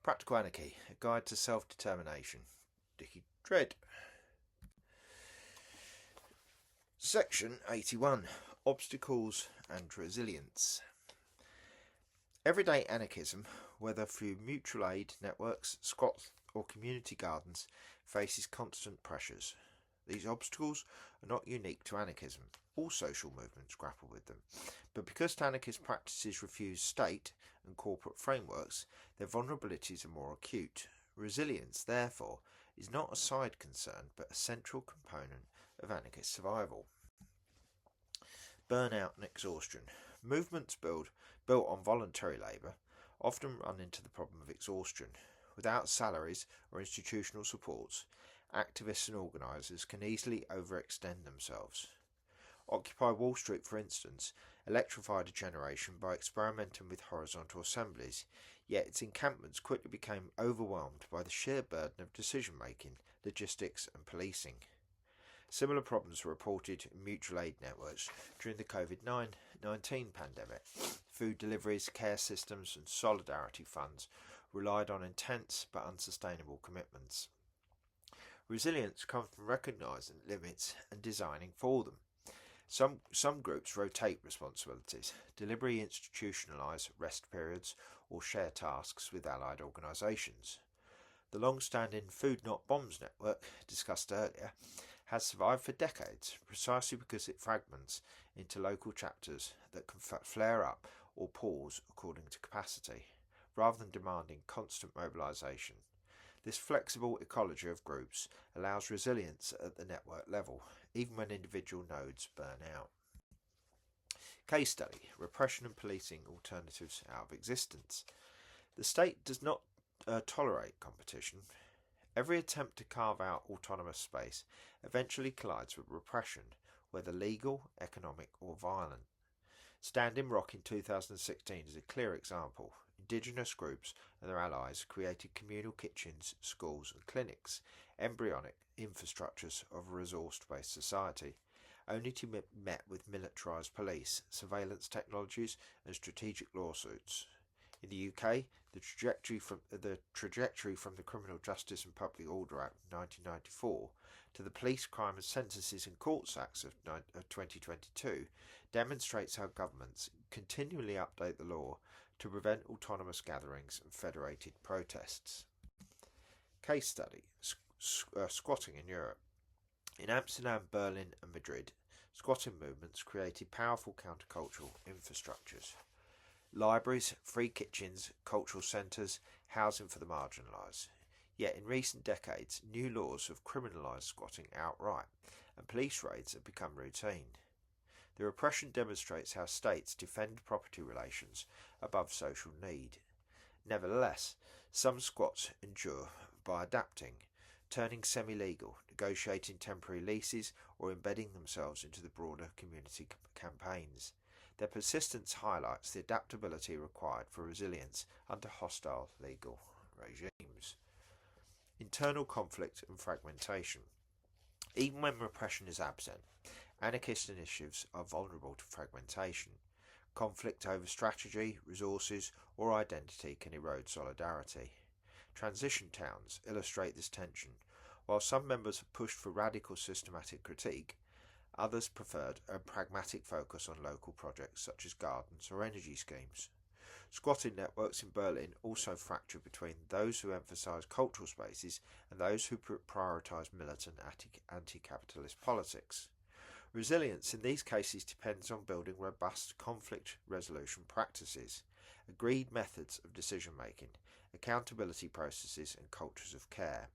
Practical Anarchy, A Guide to Self-Determination. Dickie Dredd. Section 81. Obstacles and Resilience. Everyday anarchism, whether through mutual aid networks, squats or community gardens, faces constant pressures. These obstacles are not unique to anarchism. All social movements grapple with them. But because anarchist practices refuse state and corporate frameworks, their vulnerabilities are more acute. Resilience, therefore, is not a side concern but a central component of anarchist survival. Burnout and exhaustion. Movements built on voluntary labour often run into the problem of exhaustion. Without salaries or institutional supports, activists and organisers can easily overextend themselves. Occupy Wall Street, for instance, electrified a generation by experimenting with horizontal assemblies, yet its encampments quickly became overwhelmed by the sheer burden of decision-making, logistics and policing. Similar problems were reported in mutual aid networks during the COVID-19 pandemic. Food deliveries, care systems and solidarity funds relied on intense but unsustainable commitments. Resilience comes from recognising limits and designing for them. Some groups rotate responsibilities, deliberately institutionalise rest periods or share tasks with allied organisations. The long-standing Food Not Bombs network, discussed earlier, has survived for decades precisely because it fragments into local chapters that can flare up or pause according to capacity, rather than demanding constant mobilisation. This flexible ecology of groups allows resilience at the network level, even when individual nodes burn out. Case study: repression and policing alternatives out of existence. The state does not tolerate competition. Every attempt to carve out autonomous space eventually collides with repression, whether legal, economic or violent. Standing Rock in 2016 is a clear example. Indigenous groups and their allies created communal kitchens, schools and clinics, embryonic infrastructures of a resource-based society, only to be met with militarised police, surveillance technologies and strategic lawsuits. In the UK, the trajectory from the Criminal Justice and Public Order Act of 1994 to the Police, Crime and Sentences in Courts Acts of 2022 demonstrates how governments continually update the law to prevent autonomous gatherings and federated protests. Case study: squatting in Europe. In Amsterdam, Berlin and Madrid, squatting movements created powerful countercultural infrastructures. Libraries, free kitchens, cultural centres, housing for the marginalised. Yet in recent decades, new laws have criminalised squatting outright, and police raids have become routine. The repression demonstrates how states defend property relations above social need. Nevertheless, some squats endure by adapting, turning semi-legal, negotiating temporary leases or embedding themselves into the broader community campaigns. Their persistence highlights the adaptability required for resilience under hostile legal regimes. Internal conflict and fragmentation. Even when repression is absent, anarchist initiatives are vulnerable to fragmentation. Conflict over strategy, resources, or identity can erode solidarity. Transition towns illustrate this tension. While some members have pushed for radical systematic critique, others preferred a pragmatic focus on local projects such as gardens or energy schemes. Squatting networks in Berlin also fracture between those who emphasise cultural spaces and those who prioritise militant anti-capitalist politics. Resilience in these cases depends on building robust conflict resolution practices, agreed methods of decision-making, accountability processes and cultures of care.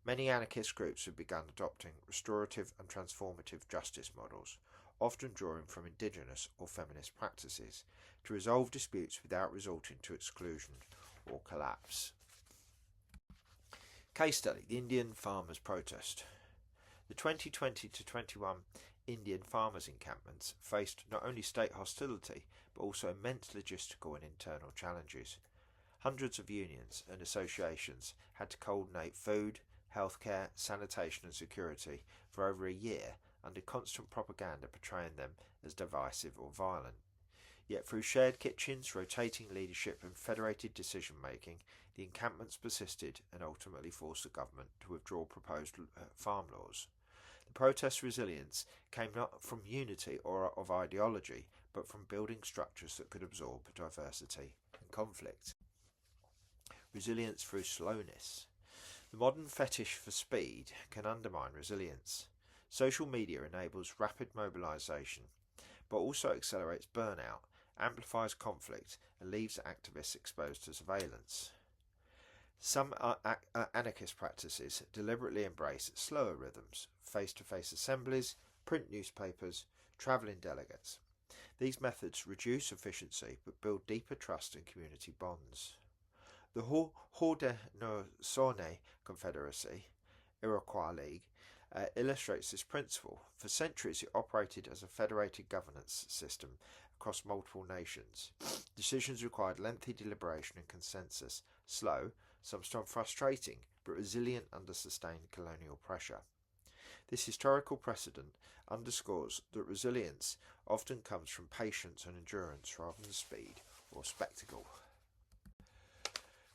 Many anarchist groups have begun adopting restorative and transformative justice models, often drawing from indigenous or feminist practices, to resolve disputes without resorting to exclusion or collapse. Case study: the Indian farmers' protest. The 2020-21 Indian farmers' encampments faced not only state hostility but also immense logistical and internal challenges. Hundreds of unions and associations had to coordinate food, healthcare, sanitation and security for over a year under constant propaganda portraying them as divisive or violent. Yet through shared kitchens, rotating leadership and federated decision-making, the encampments persisted and ultimately forced the government to withdraw proposed farm laws. The protest resilience came not from unity or of ideology, but from building structures that could absorb diversity and conflict. Resilience through slowness. The modern fetish for speed can undermine resilience. Social media enables rapid mobilisation, but also accelerates burnout, amplifies conflict, and leaves activists exposed to surveillance. Some anarchist practices deliberately embrace slower rhythms, face-to-face assemblies, print newspapers, travelling delegates. These methods reduce efficiency but build deeper trust and community bonds. The Haudenosaunee Confederacy, Iroquois League, illustrates this principle. For centuries it operated as a federated governance system across multiple nations. Decisions required lengthy deliberation and consensus, slow, sometimes frustrating, but resilient under sustained colonial pressure. This historical precedent underscores that resilience often comes from patience and endurance rather than speed or spectacle.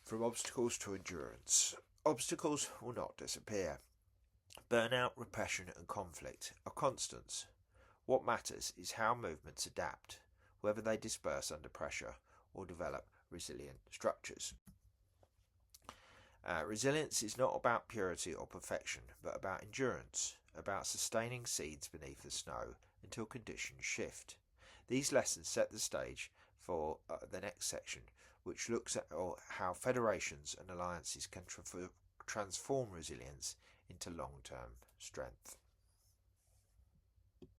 From obstacles to endurance. Obstacles will not disappear. Burnout, repression and conflict are constants. What matters is how movements adapt, whether they disperse under pressure or develop resilient structures. Resilience is not about purity or perfection, but about endurance, about sustaining seeds beneath the snow until conditions shift. These lessons set the stage for the next section, which looks at how federations and alliances can transform resilience into long-term strength.